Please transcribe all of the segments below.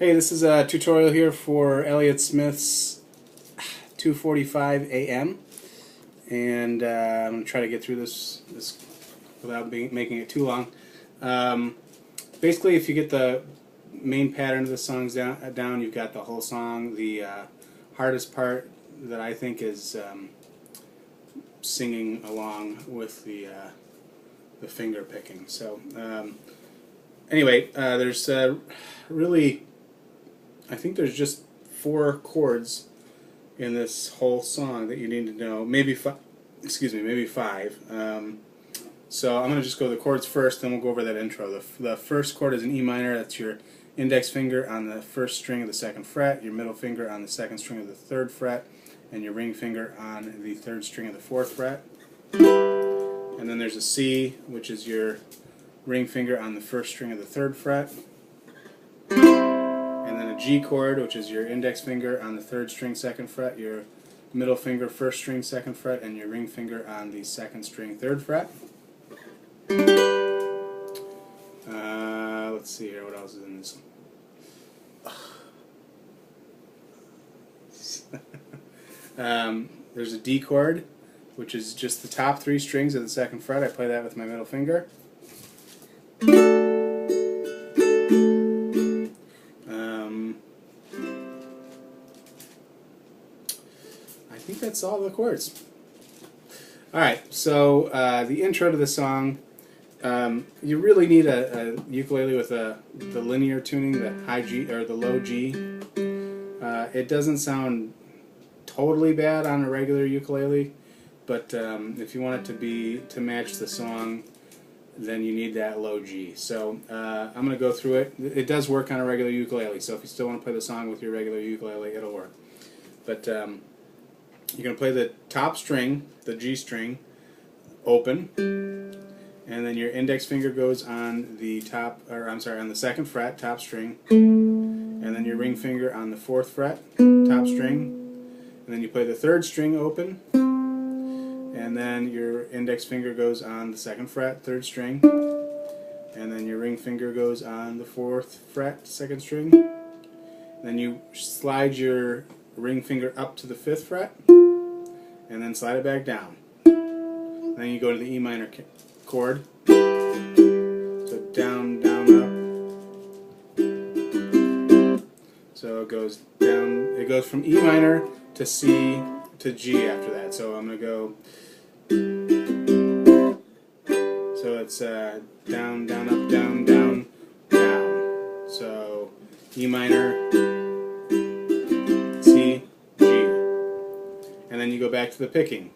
Hey, this is a tutorial here for Elliott Smith's 2:45 a.m. and I'm going to try to get through this without making it too long. Basically, if you get the main pattern of the songs down, you've got the whole song. The hardest part that I think is singing along with the finger picking. So anyway, there's really, I think there's just 4 chords in this whole song that you need to know. Maybe 5. Maybe 5. So I'm going to just go the chords first, then we'll go over that intro. The first chord is an E minor. That's your index finger on the first string of the 2nd fret, your middle finger on the 2nd string of the 3rd fret, and your ring finger on the 3rd string of the 4th fret. And then there's a C, which is your ring finger on the 1st string of the 3rd fret. And then a G chord, which is your index finger on the 3rd string 2nd fret, your middle finger 1st string 2nd fret, and your ring finger on the 2nd string 3rd fret. Let's see here, what else is in this? There's a D chord, which is just the top 3 strings of the 2nd fret. I play that with my middle finger. I think that's all the chords. Alright, so the intro to the song, you really need a ukulele with the linear tuning, the high G or the low G. It doesn't sound totally bad on a regular ukulele, but if you want it to match the song, then you need that low G. So I'm going to go through it. It does work on a regular ukulele, so if you still want to play the song with your regular ukulele, it'll work. But you're going to play the top string, the G string, open, and then your index finger goes on the top, or I'm sorry, on the 2nd fret, top string, and then your ring finger on the 4th fret, top string, and then you play the 3rd string open, and then your index finger goes on the 2nd fret, 3rd string, and then your ring finger goes on the 4th fret, 2nd string, and then you slide your ring finger up to the 5th fret, and then slide it back down. Then you go to the E minor chord, so down, down, up. So it goes down, it goes from E minor to C to G after that. So I'm going to go, so it's down, down, up, down, down, down. So E minor, C, G. And then you go back to the picking.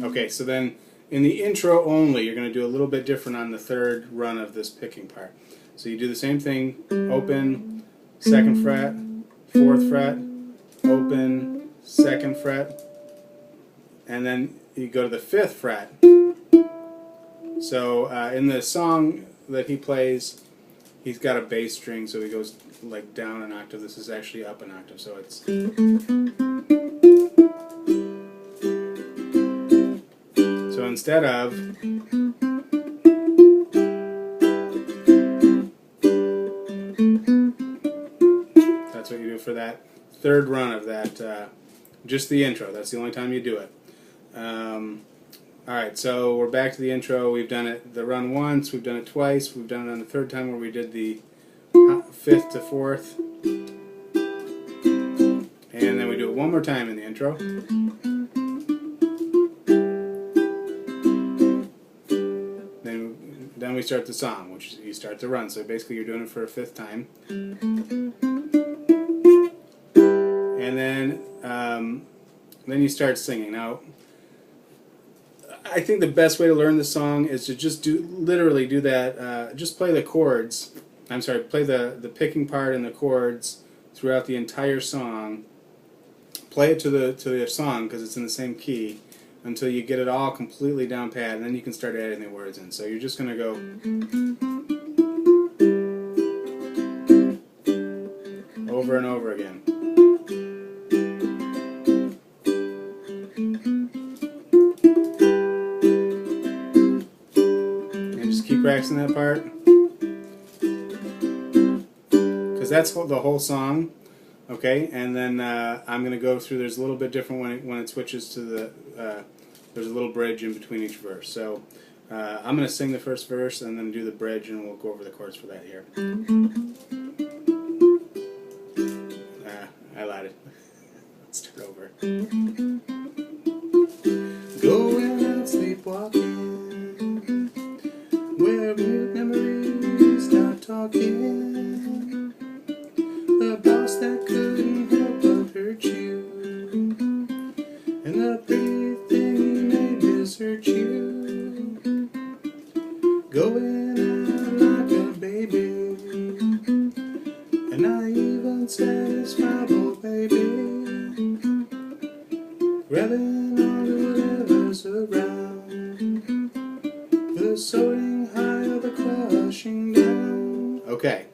Okay, so then in the intro only, you're going to do a little bit different on the 3rd run of this picking part. So you do the same thing, open, 2nd fret, 4th fret, open, 2nd fret, and then you go to the 5th fret. So in the song that he plays, he's got a bass string, so he goes like down an octave. This is actually up an octave, so it's... So instead of... That's what you do for that 3rd run of that, just the intro. That's the only time you do it. Alright, so we're back to the intro. We've done the run once, we've done it twice, we've done it on the 3rd time where we did the 5th to 4th, and then we do it one more time in the intro. Then we start the song, which is you start the run. So basically you're doing it for a 5th time. And then you start singing. Now, I think the best way to learn the song is to just literally do that, just play the chords, I'm sorry, play the picking part and the chords throughout the entire song. Play it to the song because it's in the same key until you get it all completely down pat, and then you can start adding the words in. So you're just going to go over and over again. practicing that part, because that's the whole song. Okay, and then I'm going to go through. There's a little bit different when it switches to the. There's a little bridge in between each verse. So I'm going to sing the first verse and then do the bridge, and we'll go over the chords for that here. I lied. Let's start over. Going out sleepwalking, where weird memories start talking. The boss that couldn't help but hurt you, and the pretty thing he made desert you. Going out like a baby, a naive, unsatisfiable baby, grabbing onto whatever's around, the soaring high of the crushing down. Okay.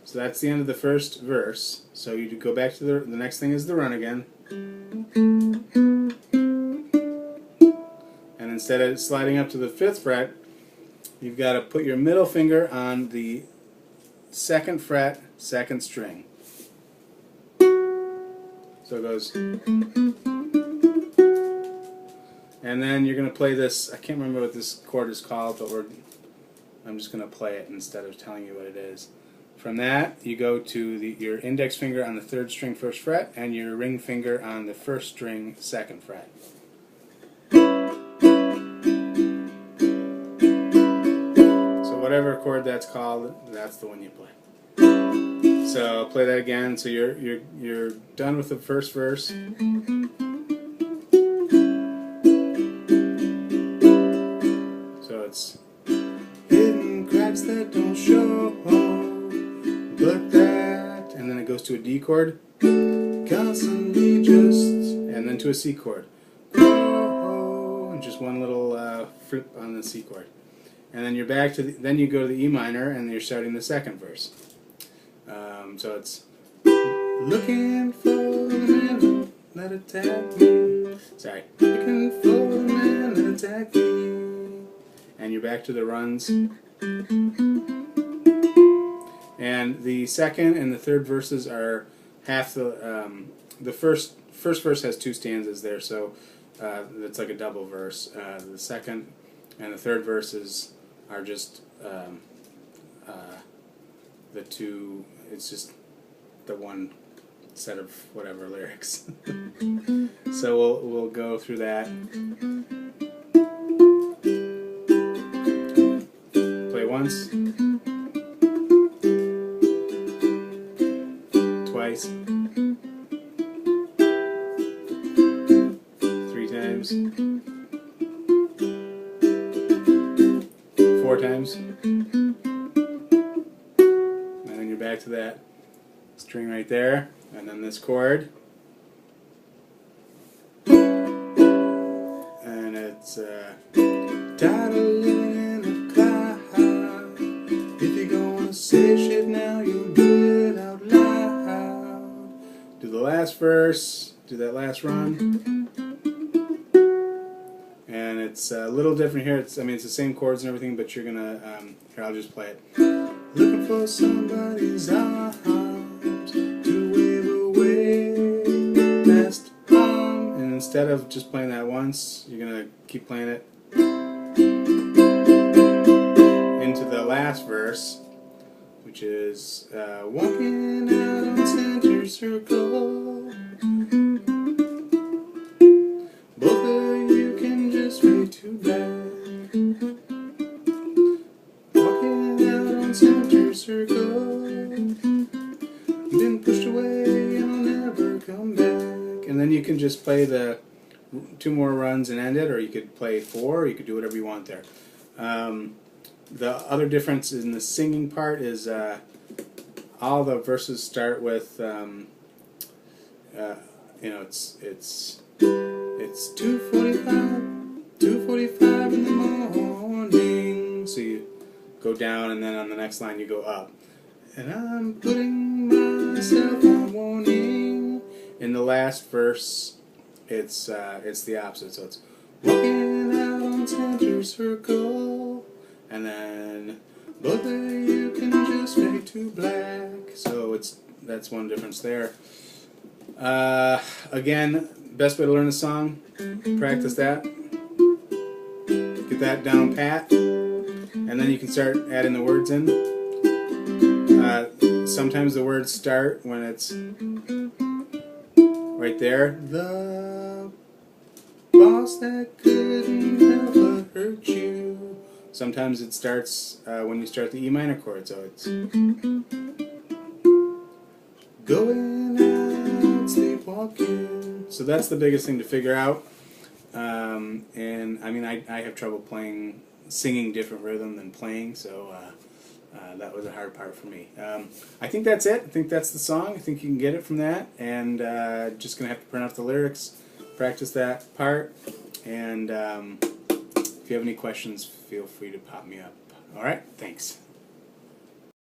So that's the end of the first verse. So you go back to the next thing is the run again. And instead of sliding up to the 5th fret, you've got to put your middle finger on the 2nd fret, 2nd string. So it goes. And then you're going to play this, I can't remember what this chord is called, but I'm just going to play it instead of telling you what it is. From that, you go to your index finger on the 3rd string 1st fret and your ring finger on the 1st string 2nd fret. So whatever chord that's called, that's the one you play. So play that again. So you're done with the first verse. So it's hidden cracks that don't show. But that, and then it goes to a D chord, constantly and then to a C chord, and just one little flip on the C chord, and then you're back to then you go to the E minor, and you're starting the 2nd verse. So it's looking for the man that attacked me. Sorry, looking for the man that attacked me, and you're back to the runs. And the 2nd and the 3rd verses are half the first verse has 2 stanzas there, so it's like a double verse. The 2nd and the 3rd verses are just the 2. It's just the one set of whatever lyrics. So we'll go through that. Play once. Twice, 3 times, 4 times, and then you're back to that string right there, and then this chord, and it's tired of living in a cloud. If you're gonna say shit now, you do it out loud. Do the last verse, do that last run, and it's a little different here. It's the same chords and everything, but you're gonna here, I'll just play it. Looking for somebody's arms to wave away past harm, and instead of just playing that once, you're gonna keep playing it into the last verse, which is walking out on center circle. Both of you can just wait too bad. Walking out on center circle, been pushed away and I'll never come back. And then you can just play the 2 more runs and end it, or you could play 4, or you could do whatever you want there. The other difference in the singing part is all the verses start with it's 2:45 in the morning. So you go down, and then on the next line you go up. And I'm putting myself on warning. In the last verse, it's the opposite. So it's walking out on center circle, and then but then you can just fade to black. So that's one difference there. Again, best way to learn the song, practice that, get that down pat, and then you can start adding the words in. Sometimes the words start when it's right there. The boss that couldn't help but hurt you. Sometimes it starts when you start the E minor chord, so it's going out sleepwalking. So that's the biggest thing to figure out. And I mean, I have trouble singing different rhythm than playing, so that was a hard part for me. I think that's it. I think that's the song. I think you can get it from that. And just going to have to print out the lyrics, practice that part. And if you have any questions, feel free to pop me up. All right? Thanks.